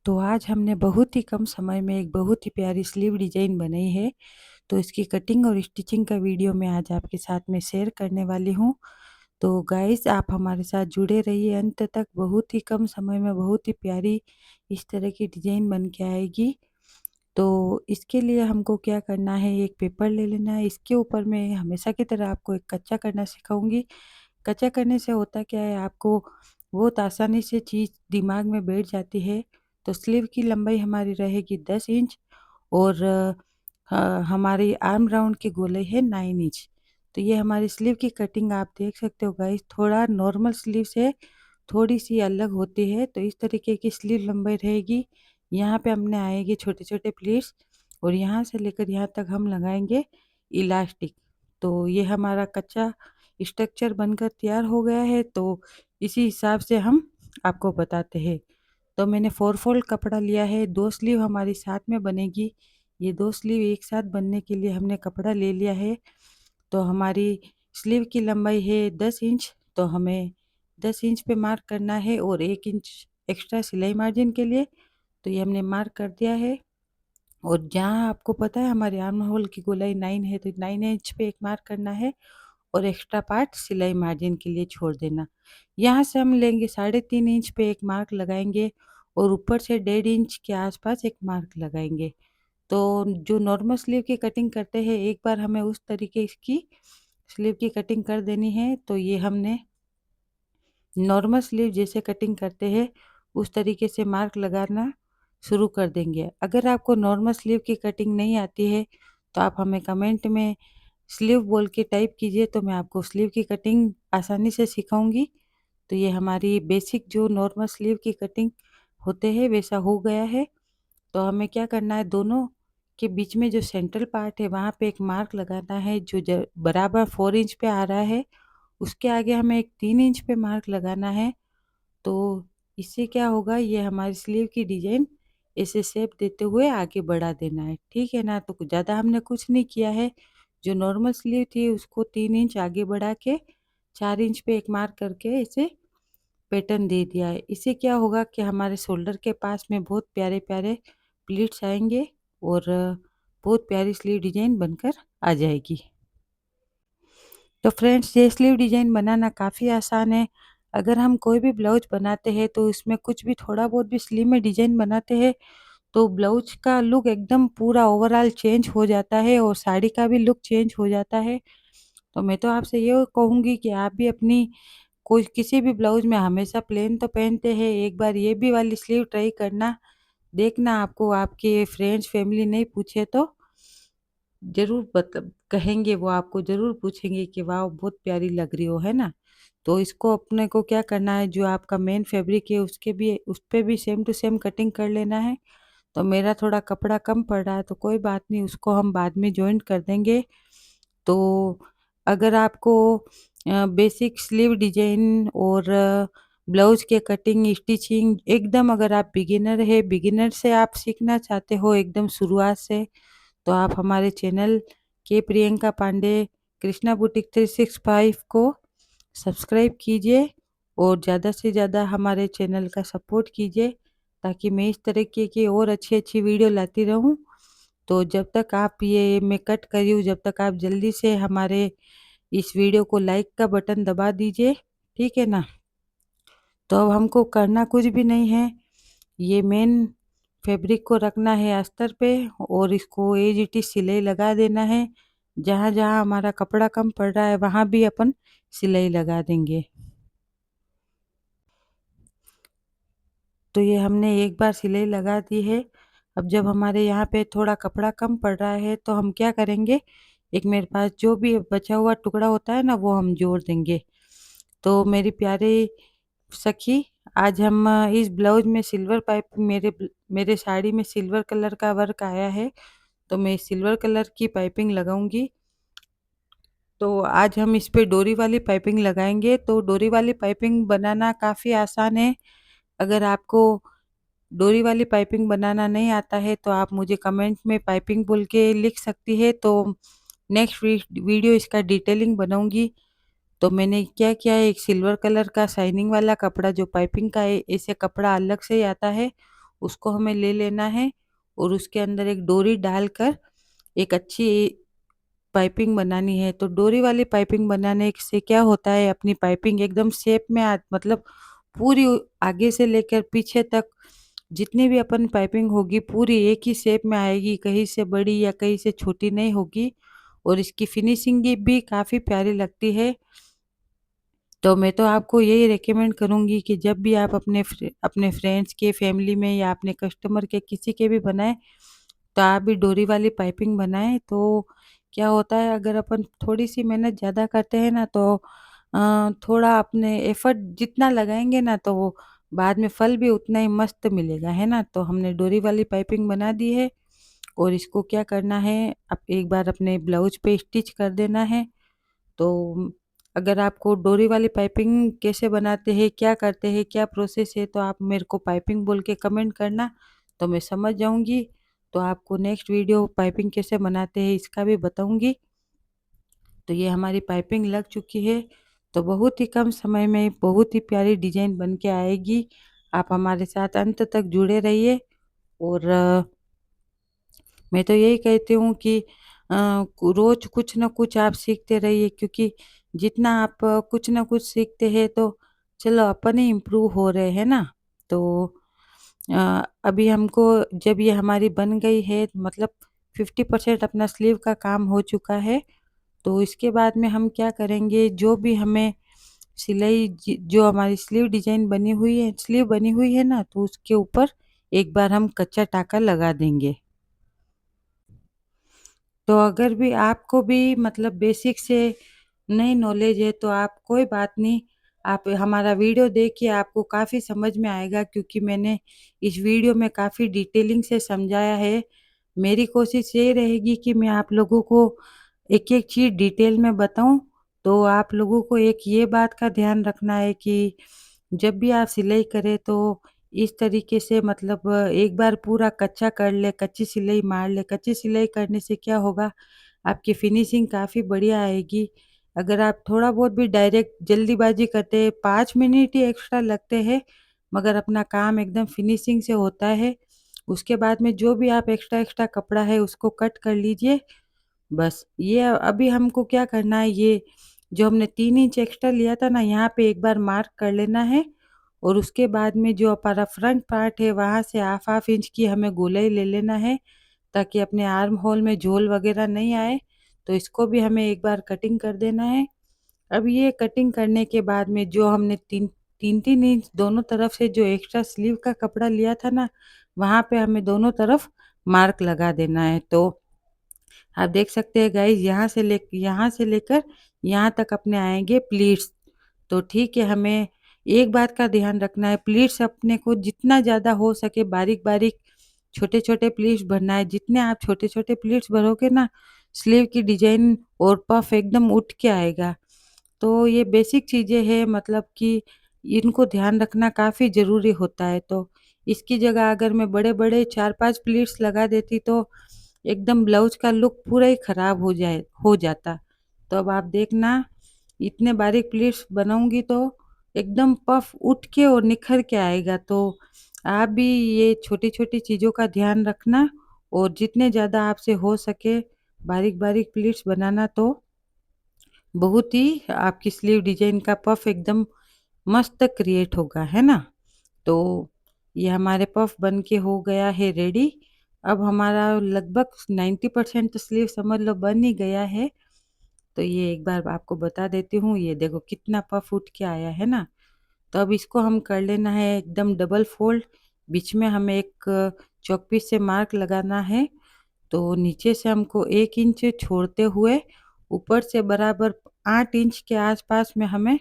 तो आज हमने बहुत ही कम समय में एक बहुत ही प्यारी स्लीव डिज़ाइन बनाई है। तो इसकी कटिंग और स्टिचिंग का वीडियो मैं आज आपके साथ में शेयर करने वाली हूँ। तो गाइस आप हमारे साथ जुड़े रहिए अंत तक। बहुत ही कम समय में बहुत ही प्यारी इस तरह की डिज़ाइन बन के आएगी। तो इसके लिए हमको क्या करना है, एक पेपर ले लेना है। इसके ऊपर मैं हमेशा की तरह आपको एक कच्चा करना सिखाऊंगी। कच्चा करने से होता क्या है, आपको बहुत आसानी से चीज़ दिमाग में बैठ जाती है। तो स्लीव की लंबाई हमारी रहेगी 10 इंच और हमारी आर्म राउंड की गोलाई है 9 इंच। तो ये हमारी स्लीव की कटिंग आप देख सकते हो गाइस, थोड़ा नॉर्मल स्लीव से थोड़ी सी अलग होती है। तो इस तरीके की स्लीव लंबाई रहेगी। यहाँ पे हमने आएगी छोटे छोटे प्लीट्स और यहाँ से लेकर यहाँ तक हम लगाएंगे इलास्टिक। तो ये हमारा कच्चा स्ट्रक्चर बनकर तैयार हो गया है। तो इसी हिसाब से हम आपको बताते हैं। तो मैंने 4 फोल्ड कपड़ा लिया है, 2 स्लीव हमारी साथ में बनेगी। ये 2 स्लीव एक साथ बनने के लिए हमने कपड़ा ले लिया है। तो हमारी स्लीव की लंबाई है 10 इंच। तो हमें 10 इंच पे मार्क करना है और 1 इंच एक्स्ट्रा सिलाई मार्जिन के लिए। तो ये हमने मार्क कर दिया है। और जहाँ आपको पता है हमारे आर्म होल की गोलाई 9 है, तो 9 इंच पे एक मार्क करना है और एक्स्ट्रा पार्ट सिलाई मार्जिन के लिए छोड़ देना। यहाँ से हम लेंगे 3.5 इंच पे एक मार्क लगाएंगे और ऊपर से 1.5 इंच के आसपास एक मार्क लगाएंगे। तो जो नॉर्मल स्लीव की कटिंग करते हैं, एक बार हमें उस तरीके की स्लीव की कटिंग कर देनी है। तो ये हमने नॉर्मल स्लीव जैसे कटिंग करते हैं उस तरीके से मार्क लगाना शुरू कर देंगे। अगर आपको नॉर्मल स्लीव की कटिंग नहीं आती है तो आप हमें कमेंट में स्लीव बोल के टाइप कीजिए, तो मैं आपको स्लीव की कटिंग आसानी से सिखाऊंगी। तो ये हमारी बेसिक जो नॉर्मल स्लीव की कटिंग होते हैं वैसा हो गया है। तो हमें क्या करना है, दोनों के बीच में जो सेंट्रल पार्ट है वहाँ पे एक मार्क लगाना है जो बराबर 4 इंच पे आ रहा है। उसके आगे हमें एक 3 इंच पे मार्क लगाना है। तो इससे क्या होगा, ये हमारी स्लीव की डिजाइन ऐसे शेप देते हुए आगे बढ़ा देना है, ठीक है ना। तो ज़्यादा हमने कुछ नहीं किया है। जो नॉर्मल स्लीव थी उसको 3 इंच आगे बढ़ा के 4 इंच पे एक मार्क करके इसे पैटर्न दे दिया है। इससे क्या होगा कि हमारे शोल्डर के पास में बहुत प्यारे प्यारे प्लीट्स आएंगे और बहुत प्यारी स्लीव डिजाइन बनकर आ जाएगी। तो फ्रेंड्स, ये स्लीव डिज़ाइन बनाना काफ़ी आसान है। अगर हम कोई भी ब्लाउज बनाते हैं तो इसमें कुछ भी थोड़ा बहुत भी स्लीव में डिज़ाइन बनाते हैं तो ब्लाउज का लुक एकदम पूरा ओवरऑल चेंज हो जाता है और साड़ी का भी लुक चेंज हो जाता है। तो मैं तो आपसे ये कहूँगी कि आप भी अपनी कोई किसी भी ब्लाउज में हमेशा प्लेन तो पहनते हैं, एक बार ये भी वाली स्लीव ट्राई करना। देखना आपको आपके फ्रेंड्स फैमिली नहीं पूछे तो ज़रूर कहेंगे, वो आपको ज़रूर पूछेंगे कि वाह बहुत प्यारी लग रही हो, है ना? तो इसको अपने को क्या करना है, जो आपका मेन फैब्रिक है उसके भी उस पे भी सेम टू सेम कटिंग कर लेना है। तो मेरा थोड़ा कपड़ा कम पड़ रहा है तो कोई बात नहीं, उसको हम बाद में जॉइंट कर देंगे। तो अगर आपको बेसिक स्लीव डिजाइन और ब्लाउज के कटिंग स्टिचिंग एकदम, अगर आप बिगिनर है, बिगिनर से आप सीखना चाहते हो एकदम शुरुआत से, तो आप हमारे चैनल के प्रियंका पांडे कृष्णा बुटीक 365 को सब्सक्राइब कीजिए और ज़्यादा से ज़्यादा हमारे चैनल का सपोर्ट कीजिए ताकि मैं इस तरीके की और अच्छी अच्छी वीडियो लाती रहूं। तो जब तक आप ये मैं कट कर रही हूँ, जब तक आप जल्दी से हमारे इस वीडियो को लाइक का बटन दबा दीजिए, ठीक है ना। तो अब हमको करना कुछ भी नहीं है, ये मेन फैब्रिक को रखना है अस्तर पे और इसको एज इट इज सिलाई लगा देना है। जहाँ जहाँ हमारा कपड़ा कम पड़ रहा है वहाँ भी अपन सिलाई लगा देंगे। तो ये हमने एक बार सिलाई लगा दी है। अब जब हमारे यहाँ पे थोड़ा कपड़ा कम पड़ रहा है तो हम क्या करेंगे, एक मेरे पास जो भी बचा हुआ टुकड़ा होता है ना वो हम जोड़ देंगे। तो मेरी प्यारी सखी, आज हम इस ब्लाउज में सिल्वर पाइप, मेरे साड़ी में सिल्वर कलर का वर्क आया है तो मैं सिल्वर कलर की पाइपिंग लगाऊंगी। तो आज हम इस पे डोरी वाली पाइपिंग लगाएंगे। तो डोरी वाली पाइपिंग बनाना काफ़ी आसान है। अगर आपको डोरी वाली पाइपिंग बनाना नहीं आता है तो आप मुझे कमेंट में पाइपिंग बोल के लिख सकती है। तो नेक्स्ट वीडियो इसका डिटेलिंग बनाऊंगी। तो मैंने क्या किया है, एक सिल्वर कलर का शाइनिंग वाला कपड़ा जो पाइपिंग का है, ऐसे कपड़ा अलग से ही आता है उसको हमें ले लेना है और उसके अंदर एक डोरी डालकर एक अच्छी पाइपिंग बनानी है। तो डोरी वाली पाइपिंग बनाने से क्या होता है, अपनी पाइपिंग एकदम शेप में मतलब पूरी आगे से लेकर पीछे तक जितनी भी अपन पाइपिंग होगी पूरी एक ही शेप में आएगी, कहीं से बड़ी या कहीं से छोटी नहीं होगी और इसकी फिनिशिंग भी काफ़ी प्यारी लगती है। तो मैं तो आपको यही रिकमेंड करूँगी कि जब भी आप अपने फ्रेंड्स के, फैमिली में या अपने कस्टमर के किसी के भी बनाएँ, तो आप भी डोरी वाली पाइपिंग बनाएँ। तो क्या होता है, अगर अपन थोड़ी-सी मेहनत ज़्यादा करते हैं ना तो थोड़ा अपने एफर्ट जितना लगाएँगे ना तो वो बाद में फल भी उतना ही मस्त मिलेगा, है ना? तो हमने डोरी वाली पाइपिंग बना दी है और इसको क्या करना है, अब एक बार अपने ब्लाउज पे स्टिच कर देना है। तो अगर आपको डोरी वाली पाइपिंग कैसे बनाते हैं, क्या करते हैं, क्या प्रोसेस है, तो आप मेरे को पाइपिंग बोल के कमेंट करना, तो मैं समझ जाऊँगी। तो आपको नेक्स्ट वीडियो पाइपिंग कैसे बनाते हैं इसका भी बताऊँगी। तो ये हमारी पाइपिंग लग चुकी है, तो बहुत ही कम समय में बहुत ही प्यारी डिज़ाइन बन के आएगी। आप हमारे साथ अंत तक जुड़े रहिए और मैं तो यही कहती हूँ कि रोज़ कुछ न कुछ आप सीखते रहिए, क्योंकि जितना आप कुछ न कुछ सीखते हैं तो चलो अपन ही इम्प्रूव हो रहे हैं ना। तो अभी हमको जब ये हमारी बन गई है मतलब 50% अपना स्लीव का काम हो चुका है, तो इसके बाद में हम क्या करेंगे, जो भी हमें सिलाई जो हमारी स्लीव बनी हुई है ना, तो उसके ऊपर एक बार हम कच्चा टाका लगा देंगे। तो अगर भी आपको भी मतलब बेसिक से नहीं नॉलेज है तो आप कोई बात नहीं, आप हमारा वीडियो देखिए, आपको काफ़ी समझ में आएगा, क्योंकि मैंने इस वीडियो में काफ़ी डिटेलिंग से समझाया है। मेरी कोशिश ये रहेगी कि मैं आप लोगों को एक-एक चीज़ डिटेल में बताऊँ। तो आप लोगों को एक ये बात का ध्यान रखना है कि जब भी आप सिलाई करें तो इस तरीके से मतलब एक बार पूरा कच्चा कर ले, कच्ची सिलाई मार ले। कच्ची सिलाई करने से क्या होगा, आपकी फिनिशिंग काफ़ी बढ़िया आएगी। अगर आप थोड़ा बहुत भी डायरेक्ट जल्दीबाज़ी करते हैं, 5 मिनट ही एक्स्ट्रा लगते हैं, मगर अपना काम एकदम फिनिशिंग से होता है। उसके बाद में जो भी आप एक्स्ट्रा कपड़ा है उसको कट कर लीजिए। बस ये अभी हमको क्या करना है, ये जो हमने 3 इंच एक्स्ट्रा लिया था ना, यहाँ पे एक बार मार्क कर लेना है और उसके बाद में जो हमारा फ्रंट पार्ट है वहाँ से हाफ हाफ इंच की हमें गोलाई ले लेना है, ताकि अपने आर्म होल में झोल वगैरह नहीं आए। तो इसको भी हमें एक बार कटिंग कर देना है। अब ये कटिंग करने के बाद में जो हमने 3-3 इंच दोनों तरफ से जो एक्स्ट्रा स्लीव का कपड़ा लिया था ना, वहाँ पे हमें दोनों तरफ मार्क लगा देना है। तो आप देख सकते हैं गाइस, यहाँ से लेकर यहाँ तक अपने आएँगे प्लीट्स। तो ठीक है, हमें एक बात का ध्यान रखना है, प्लीट्स अपने को जितना ज़्यादा हो सके बारीक-बारीक छोटे-छोटे प्लीट्स भरना है। जितने आप छोटे-छोटे प्लीट्स भरोगे ना, स्लीव की डिज़ाइन और पफ एकदम उठ के आएगा। तो ये बेसिक चीज़ें हैं, मतलब कि इनको ध्यान रखना काफ़ी ज़रूरी होता है। तो इसकी जगह अगर मैं बड़े-बड़े 4-5 प्लीट्स लगा देती तो एकदम ब्लाउज़ का लुक पूरा ही ख़राब हो जाता। तो अब आप देखना, इतने बारीक प्लीट्स बनाऊँगी तो एकदम पफ उठ के और निखर के आएगा। तो आप भी ये छोटी-छोटी चीज़ों का ध्यान रखना और जितने ज़्यादा आपसे हो सके बारीक-बारीक प्लीट्स बनाना, तो बहुत ही आपकी स्लीव डिज़ाइन का पफ एकदम मस्त क्रिएट होगा, है ना? तो ये हमारे पफ बन के हो गया है रेडी। अब हमारा लगभग 90% तो स्लीव समझ लो बन ही गया है। तो ये एक बार आपको बता देती हूँ, ये देखो कितना पफ उठ के आया है ना? तो अब इसको हम कर लेना है एकदम डबल फ़ोल्ड। बीच में हमें एक चॉकपीस से मार्क लगाना है। तो नीचे से हमको 1 इंच छोड़ते हुए ऊपर से बराबर 8 इंच के आस-पास में हमें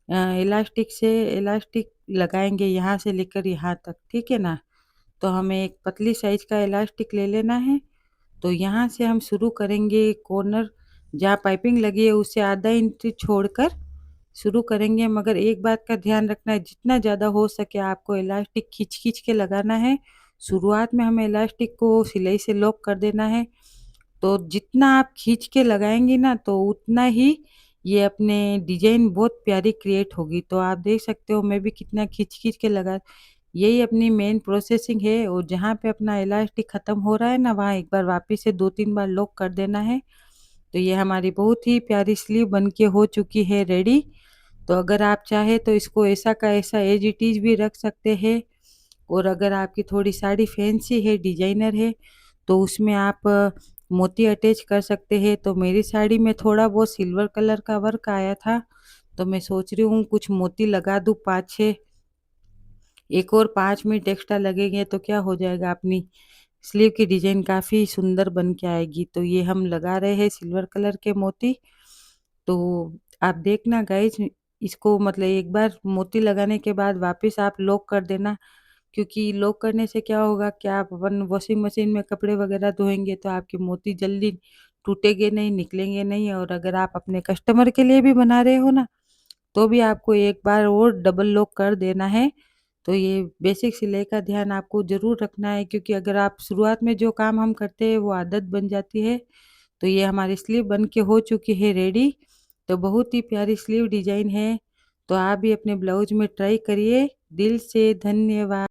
इलास्टिक लगाएँगे, यहाँ से लेकर यहाँ तक, ठीक है ना? तो हमें एक पतली साइज़ का इलास्टिक ले लेना है। तो यहाँ से हम शुरू करेंगे कॉर्नर, जहाँ पाइपिंग लगी है उससे आधा इंच छोड़कर शुरू करेंगे, मगर एक बात का ध्यान रखना है, जितना ज़्यादा हो सके आपको इलास्टिक खींच-खींच के लगाना है। शुरुआत में हमें इलास्टिक को सिलाई से लॉक कर देना है। तो जितना आप खींच के लगाएँगी ना तो उतना ही ये अपने डिज़ाइन बहुत प्यारी क्रिएट होगी। तो आप देख सकते हो मैं भी कितना खींच-खींच के यही अपनी मेन प्रोसेसिंग है और जहाँ पे अपना इलास्टिक ख़त्म हो रहा है ना, वहाँ एक बार वापस से 2-3 बार लॉक कर देना है। तो ये हमारी बहुत ही प्यारी स्लीव बन के हो चुकी है रेडी। तो अगर आप चाहे तो इसको ऐसा का ऐसा एज इट इज़ भी रख सकते हैं और अगर आपकी थोड़ी साड़ी फैंसी है, डिज़ाइनर है, तो उसमें आप मोती अटैच कर सकते हैं। तो मेरी साड़ी में थोड़ा बहुत सिल्वर कलर का वर्क आया था, तो मैं सोच रही हूँ कुछ मोती लगा दूँ 5-6। एक और 5 मिनट एक्स्ट्रा लगेंगे तो क्या हो जाएगा, अपनी स्लीव की डिज़ाइन काफ़ी सुंदर बन के आएगी। तो ये हम लगा रहे हैं सिल्वर कलर के मोती। तो आप देखना गाइज़, इसको मतलब एक बार मोती लगाने के बाद वापस आप लॉक कर देना, क्योंकि लॉक करने से क्या होगा कि आप अपन वॉशिंग मशीन में कपड़े वगैरह धोएँगे तो आपके मोती जल्दी टूटेंगे नहीं, निकलेंगे नहीं। और अगर आप अपने कस्टमर के लिए भी बना रहे हो ना, तो भी आपको एक बार और डबल लॉक कर देना है। तो ये बेसिक सिलाई का ध्यान आपको ज़रूर रखना है, क्योंकि अगर आप शुरुआत में जो काम हम करते हैं वो आदत बन जाती है। तो ये हमारी स्लीव बन के हो चुकी है रेडी। तो बहुत ही प्यारी स्लीव डिज़ाइन है। तो आप भी अपने ब्लाउज में ट्राई करिए। दिल से धन्यवाद।